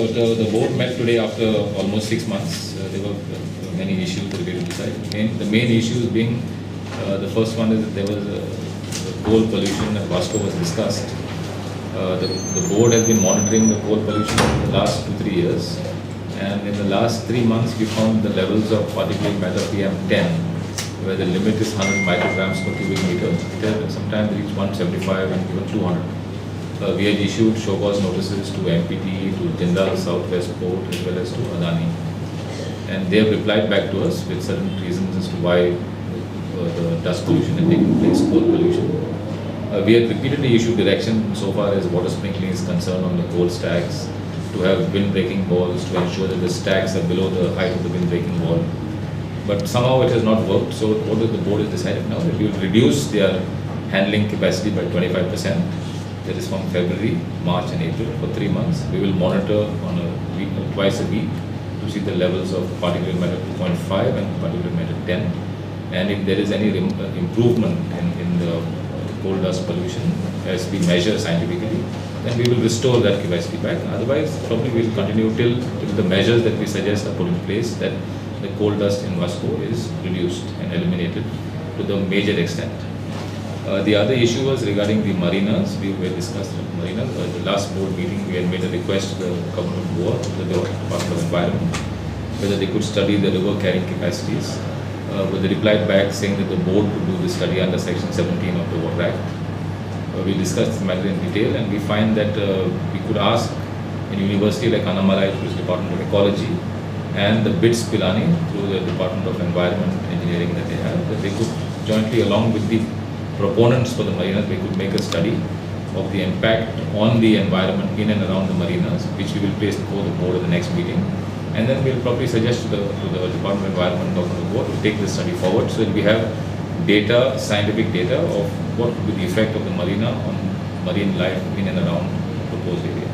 the board met today after almost 6 months. There were many issues that we had to decide. The main issues being, the first one is that there was coal pollution at Vasco was discussed. The board has been monitoring the coal pollution for the last 2-3 years, and in the last 3 months we found the levels of particulate matter PM10, where the limit is 100 micrograms per cubic meter. It has sometimes reached 175 and even 200. We had issued show cause notices to MPT, to Jindal Southwest Port, as well as to Adani, and they have replied back to us with certain reasons as to why the dust pollution had taken place, coal pollution. We had repeatedly issued direction so far as water sprinkling is concerned on the coal stacks, to have wind-breaking walls, to ensure that the stacks are below the height of the wind-breaking wall. But somehow it has not worked, so what the board has decided now that we will reduce their handling capacity by 25%. That is from February, March and April for 3 months. We will monitor on a week, twice a week, to see the levels of particulate matter 2.5 and particulate matter 10. And if there is any improvement in the coal dust pollution as we measure scientifically, then we will restore that capacity back. Otherwise, probably we will continue till the measures that we suggest are put in place, that the coal dust in Vasco is reduced and eliminated to the major extent. The other issue was regarding the marinas. We were discussed at marinas. The last board meeting, we had made a request to the government of Goa, the Department of Environment, whether they could study the river carrying capacities. But they replied back saying that the board could do the study under Section 17 of the Water Act. We discussed the matter in detail, and we find that we could ask a university like Annamalai, through the Department of Ecology, and the BITS Pilani, through the Department of Environment Engineering that they have, that they could jointly, along with the proponents for the marinas, we could make a study of the impact on the environment in and around the marinas, which we will place before the board at the next meeting. And then we will probably suggest to the Department of Environment and Government of Goa to take this study forward, so that we have data, scientific data of what would be the effect of the marina on marine life in and around the proposed area.